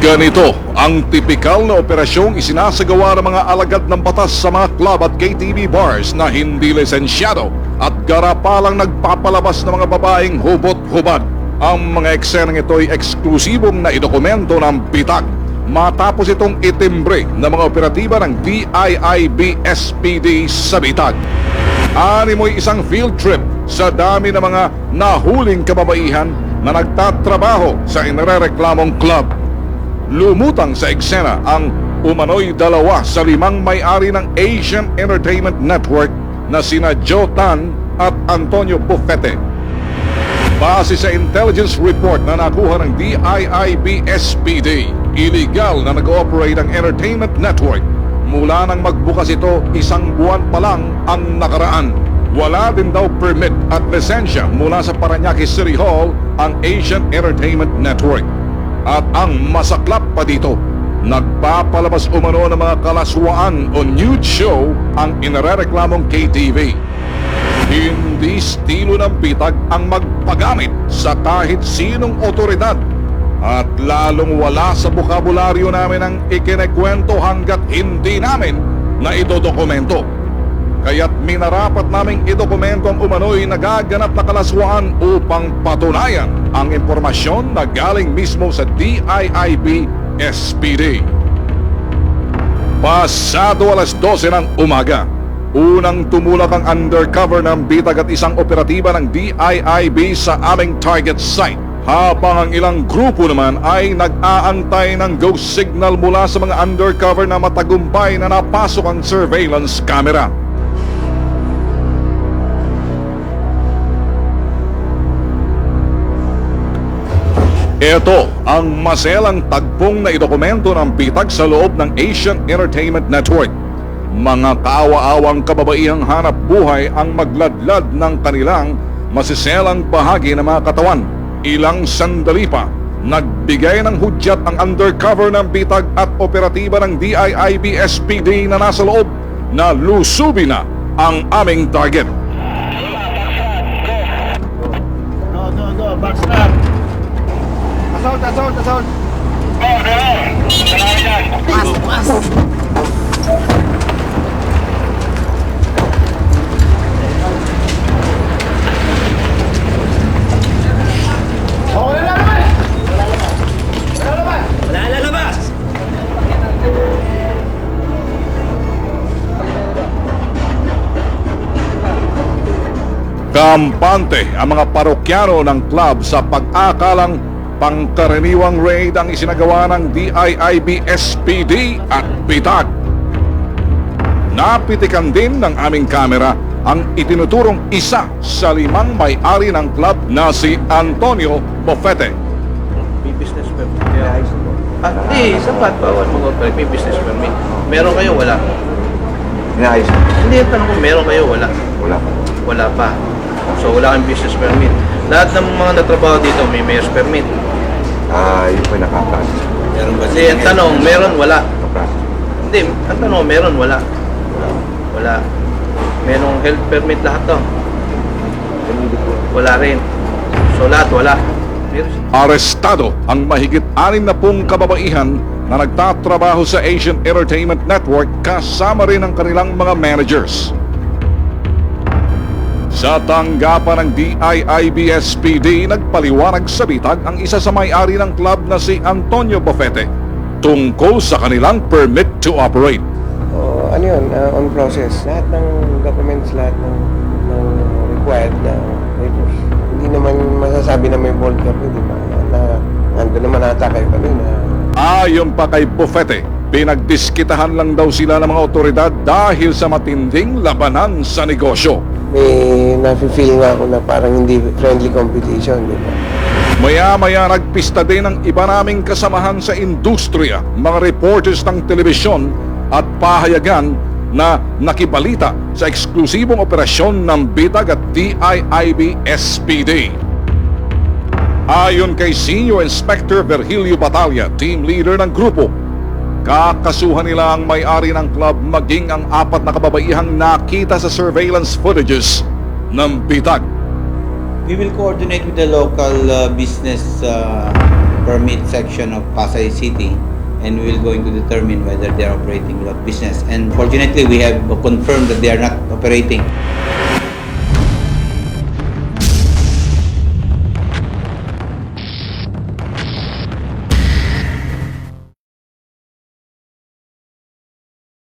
Ganito ang tipikal na operasyong isinasagawa ng mga alagad ng batas sa mga club at KTV bars na hindi lisensyado at garapalang nagpapalabas ng mga babaeng hubot-hubad. Ang mga eksenang ito ay eksklusibong na idokumento ng bitag matapos itong itimbre ng mga operatiba ng DIIB-SPD sa bitag. Animoy isang field trip sa dami ng mga nahuling kababaihan na nagtatrabaho sa inirereklamong club. Lumutang sa eksena ang umano'y 2 sa 5 may-ari ng Asian Entertainment Network na sina Joe Tan at Antonio Bufete. Base sa intelligence report na nakuha ng DIIB-SPD, illegal na nag-ooperate ang entertainment network mula nang magbukas ito 1 buwan pa lang ang nakaraan. Wala din daw permit at lisensya mula sa Parañaque City Hall ang Asian Entertainment Network. At ang masaklap pa dito, nagpapalabas umano ng mga kalaswaan o nude show ang inarereklamong KTV. Hindi estilo ng bitag ang magpagamit sa kahit sinong otoridad at lalong wala sa bokabularyo namin ang ikinekwento hanggat hindi namin na idodokumento. Kaya't minarapat naming idokumento ang umano'y nagaganap na kalaswaan upang patunayan ang impormasyon na galing mismo sa DIIB-SPD. Pasado 12:00 ng umaga, unang tumulak ang undercover ng bitag at isang operatiba ng DIIB sa aming target site, habang ang ilang grupo naman ay nag-aantay ng go signal mula sa mga undercover na matagumpay na napasok ang surveillance camera. Ito ang maselang tagpong na idokumento ng bitag sa loob ng Asian Entertainment Network. Mga kaawa-awang kababaihang hanap buhay ang magladlad ng kanilang masiselang bahagi ng mga katawan. Ilang sandali pa, nagbigay ng hudyat ang undercover ng bitag at operatiba ng DIIB-SPD na nasa loob na lusubi na ang aming target. Go, backstop. Assault. Pasok. Wala lalabas. Kampante ang mga parokyano ng club sa pag-akalang pangkaraniwang raid ang isinagawa ng DIIB-SPD at bitag. Napitikan din ng aming kamera ang itinuturong isa sa 5 may-ari ng club na si Antonio Bufete. May business permit kaya hindi, sapat bawal mag-operate. May business permit. Meron kayo, wala? Inaayos. Hindi, tanong ko, meron kayo, wala? Wala. Wala pa. So, wala kang business permit. Lahat ng mga natrabaho dito may mayor's permit. Yun po nakaprocess. Meron ba? Hindi, ang tanong, meron, wala? Nakaprocess. Hindi, ang tanong, meron, wala? Wala. Merong health permit lahat to? Wala rin. So, lahat, wala. Arestado ang mahigit 60 kababaihan na nagtatrabaho sa Asian Entertainment Network kasama rin ang kanilang mga managers. Sa tanggapan ng DIIB-SPD, nagpaliwanag sa bitag ang isa sa may-ari ng club na si Antonio Bufete tungkol sa kanilang permit to operate. Ano yun, on process. Lahat ng documents, lahat ng required na papers. Hindi naman masasabi na may fault kami, di ba? Nandun naman ata kayo kanina. Ayon pa kay Bufete, pinagdiskitahan lang daw sila ng mga otoridad dahil sa matinding labanan sa negosyo. May nafe-feel nga ako na parang hindi friendly competition, di ba? Maya-maya nagpista din ang iba naming kasamahan sa industriya, mga reporters ng telebisyon at pahayagan na nakibalita sa eksklusibong operasyon ng bitag at DIIB-SPD. Ayon kay Senior Inspector Virgilio Batalla, team leader ng grupo, kakasuhan nila ang may-ari ng club maging ang 4 na kababaihang nakita sa surveillance footages ng bitag. We will coordinate with the local business permit section of Pasay City, and we will going to determine whether they are operating without business. And fortunately, we have confirmed that they are not operating.